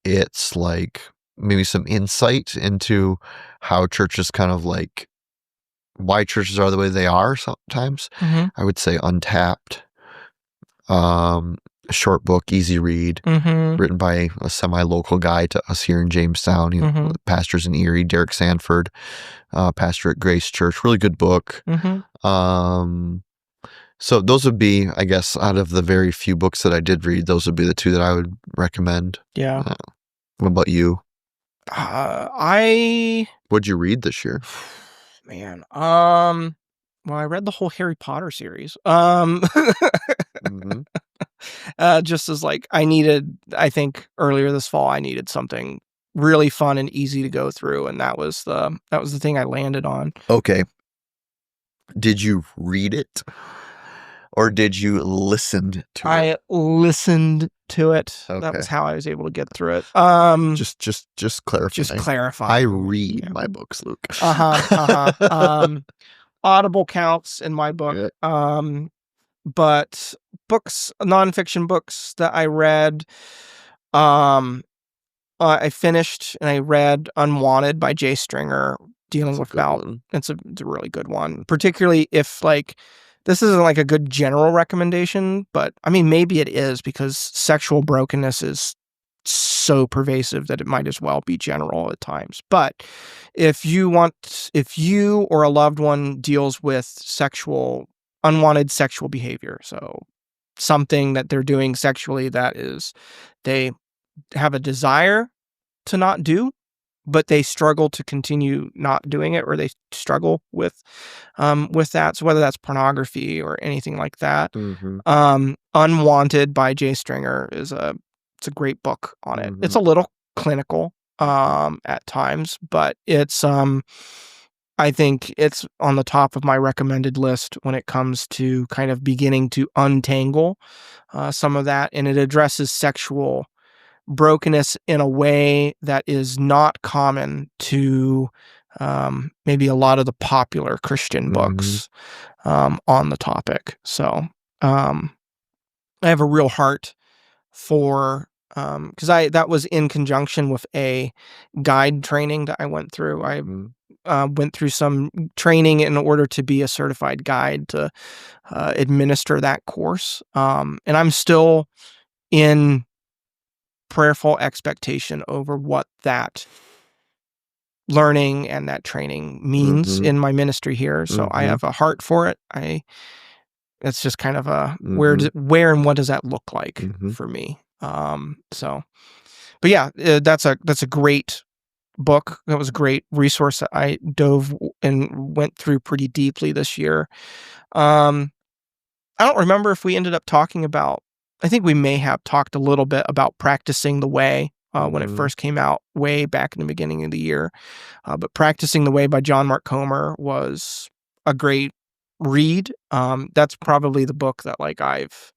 it's like maybe some insight into how churches kind of like why churches are the way they are sometimes. Mm-hmm. I would say Untapped. A short book, easy read, written by a semi-local guy to us here in Jamestown. Pastors in Erie, Derek Sanford, pastor at Grace Church. Really good book. So those would be, I guess, out of the very few books that I did read, those would be the two that I would recommend. Yeah. What about you? What'd you read this year? Man, well, I read the whole Harry Potter series. Just as like I think earlier this fall, I needed something really fun and easy to go through, and that was the thing I landed on. Okay. Did you read it? Or did you listen to it? I listened to it. Okay. That was how I was able to get through it. Just clarify. Just clarify. I read my books, Luke. Audible counts in my book. Yeah. But books, nonfiction books that I read, I finished and I read Unwanted by Jay Stringer, dealing with doubt. It's a really good one, particularly if like. This isn't like a good general recommendation, but I mean, maybe it is because sexual brokenness is so pervasive that it might as well be general at times. But if you or a loved one deals with unwanted sexual behavior, so something that they're doing sexually that is, they have a desire to not do, but they struggle to continue not doing it, or they struggle with that. So whether that's pornography or anything like that, Unwanted by Jay Stringer it's a great book on it. It's a little clinical at times, but it's I think it's on the top of my recommended list when it comes to kind of beginning to untangle some of that, and it addresses sexual brokenness in a way that is not common to maybe a lot of the popular Christian books on the topic. So I have a real heart for because that was in conjunction with a guide training that I went through. I went through some training in order to be a certified guide to administer that course, and I'm still in prayerful expectation over what that learning and that training means in my ministry here. So I have a heart for it. It's just kind of a where and what does that look like for me? But yeah, that's a great book. That was a great resource that I dove and went through pretty deeply this year. I don't remember if we ended up talking about. I think we may have talked a little bit about Practicing the Way when it first came out way back in the beginning of the year. But Practicing the Way by John Mark Comer was a great read. That's probably the book that like I've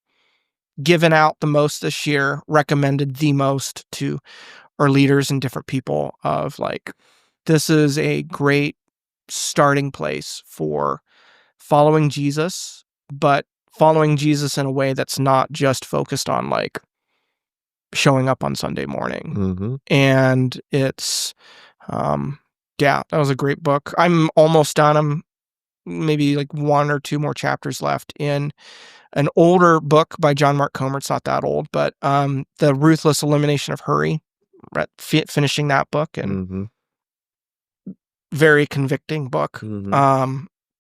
given out the most this year, recommended the most to our leaders and different people of like, this is a great starting place for following Jesus, but following Jesus in a way that's not just focused on like showing up on Sunday morning. And it's, that was a great book. I'm almost done. I'm maybe like one or two more chapters left in an older book by John Mark Comer. It's not that old, but The Ruthless Elimination of Hurry. Finishing that book, and very convicting book.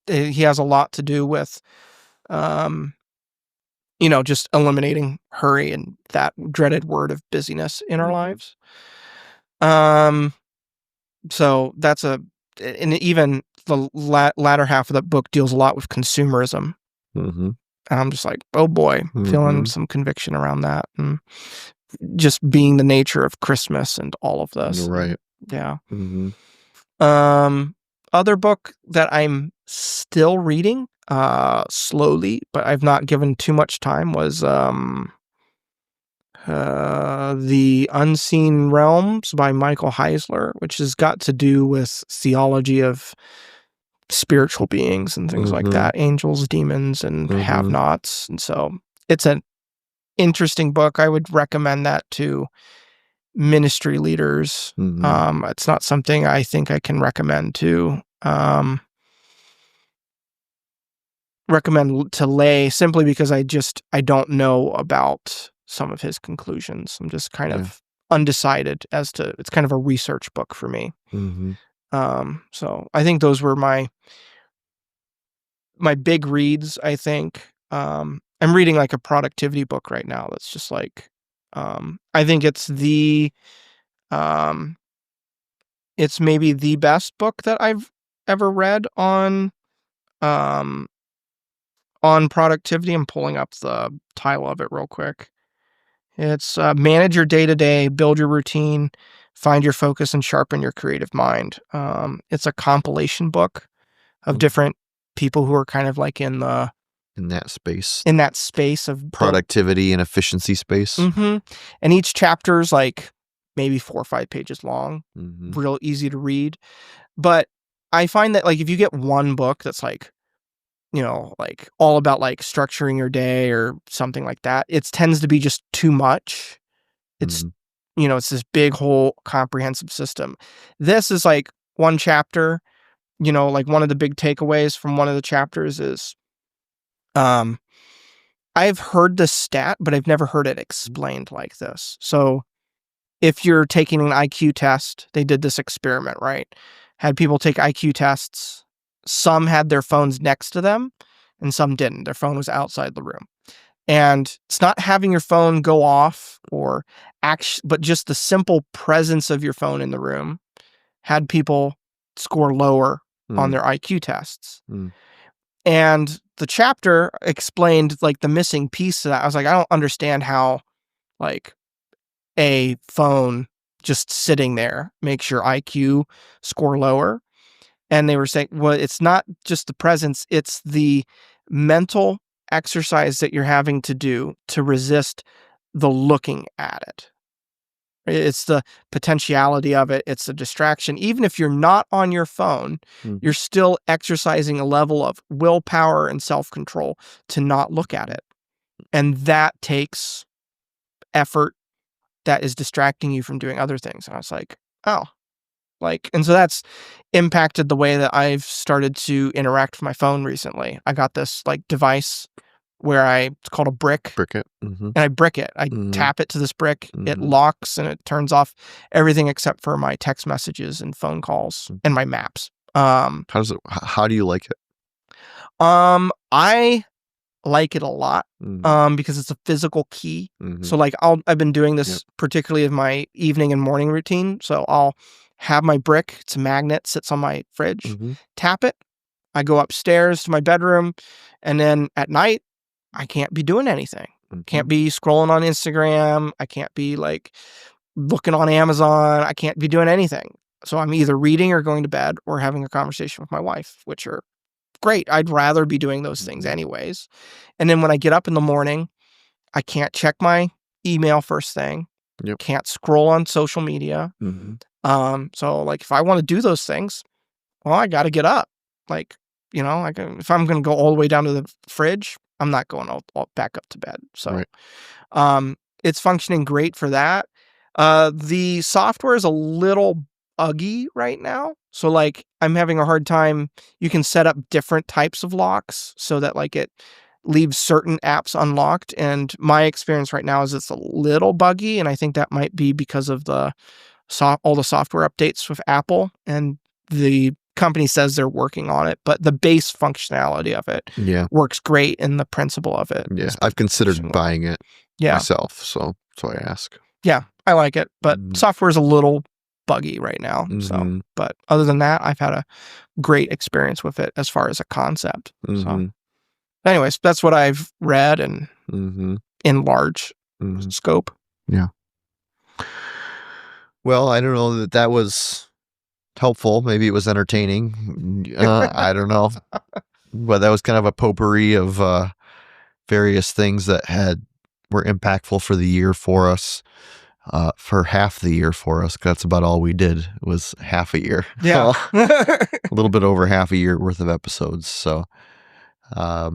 He has a lot to do with just eliminating hurry and that dreaded word of busyness in our lives. So that's and even the latter half of that book deals a lot with consumerism. And I'm just like, oh boy, feeling some conviction around that, and just being the nature of Christmas and all of this. Right. Yeah. Other book that I'm still reading slowly, but I've not given too much time was The Unseen Realms by Michael Heisler, which has got to do with theology of spiritual beings and things like that, angels, demons, and have-nots. And so it's an interesting book. I would recommend that to ministry leaders. It's not something I think I can recommend to recommend to lay simply because I don't know about some of his conclusions. I'm just kind of undecided as to, it's kind of a research book for me. So I think those were my big reads, I think. I'm reading like a productivity book right now that's just like, I think it's it's maybe the best book that I've ever read on productivity. I'm pulling up the title of it real quick. It's Manage Your Day-to-Day, Build Your Routine, Find Your Focus, and Sharpen Your Creative Mind. It's a compilation book of different people who are kind of like in that space of productivity and efficiency space. And each chapter is like maybe 4 or 5 pages long, real easy to read. But I find that like if you get one book that's like, like all about like structuring your day or something like that, it tends to be just too much. It's, it's this big whole comprehensive system. This is like one chapter, like one of the big takeaways from one of the chapters is, I've heard the stat, but I've never heard it explained like this. So if you're taking an IQ test, they did this experiment, right? Had people take IQ tests. Some had their phones next to them and some didn't. Their phone was outside the room. And it's not having your phone go off but just the simple presence of your phone in the room had people score lower on their IQ tests. And the chapter explained like the missing piece to that. I was like, I don't understand how like a phone just sitting there makes your IQ score lower. And they were saying, well, it's not just the presence, it's the mental exercise that you're having to do to resist the looking at it. It's the potentiality of it. It's the distraction. Even if you're not on your phone, you're still exercising a level of willpower and self-control to not look at it. And that takes effort that is distracting you from doing other things. And I was like, oh. And so that's impacted the way that I've started to interact with my phone recently. I got this like device where it's called a brick. Brick it. And I brick it. I tap it to this brick. It locks and it turns off everything except for my text messages and phone calls and my maps. How do you like it? I like it a lot because it's a physical key. So like I've been doing this particularly in my evening and morning routine. So I'll have my brick. It's a magnet, sits on my fridge. Tap it. I go upstairs to my bedroom, and then at night I can't be doing anything. Can't be scrolling on Instagram. I can't be like looking on Amazon. I can't be doing anything. So I'm either reading or going to bed or having a conversation with my wife, which are great. I'd rather be doing those things anyways. And then when I get up in the morning, I can't check my email first thing. Can't scroll on social media. So like if I want to do those things, well, I got to get up. Like, if I'm going to go all the way down to the fridge, I'm not going all back up to bed. So, it's functioning great for that. The software is a little buggy right now. So like I'm having a hard time. You can set up different types of locks so that like it leaves certain apps unlocked. And my experience right now is it's a little buggy. And I think that might be because of all the software updates with Apple, and the company says they're working on it, but the base functionality of it works great in the principle of it. Yeah. I've considered buying it myself. So I ask. Yeah, I like it, but software is a little buggy right now. So, but other than that, I've had a great experience with it as far as a concept. So anyways, that's what I've read and in large scope. Yeah. Well, I don't know that was helpful. Maybe it was entertaining. I don't know. But that was kind of a potpourri of various things that were impactful for the year for us, for half the year for us. That's about all we did was half a year. Yeah. A little bit over half a year worth of episodes. So what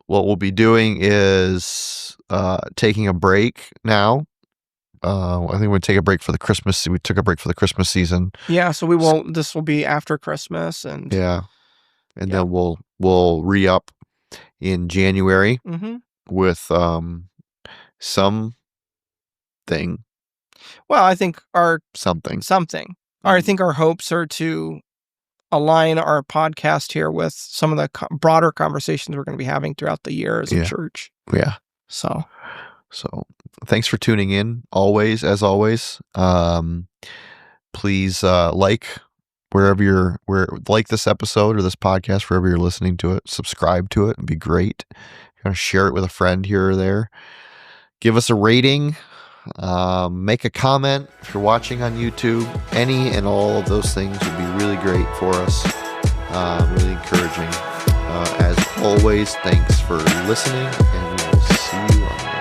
we'll be doing is taking a break now. I think we'll take a break for the Christmas. We took a break for the Christmas season. Yeah, so this will be after Christmas, and then we'll re-up in January Mm-hmm. with something. Well, I think something. I think our hopes are to align our podcast here with some of the broader conversations we're going to be having throughout the year as a church. Yeah. So thanks for tuning in. As always. Please like this episode or this podcast wherever you're listening to it. Subscribe to it. It'd be great. Kind of share it with a friend here or there. Give us a rating. Make a comment if you're watching on YouTube. Any and all of those things would be really great for us. Really encouraging. As always, thanks for listening, and we will see you on the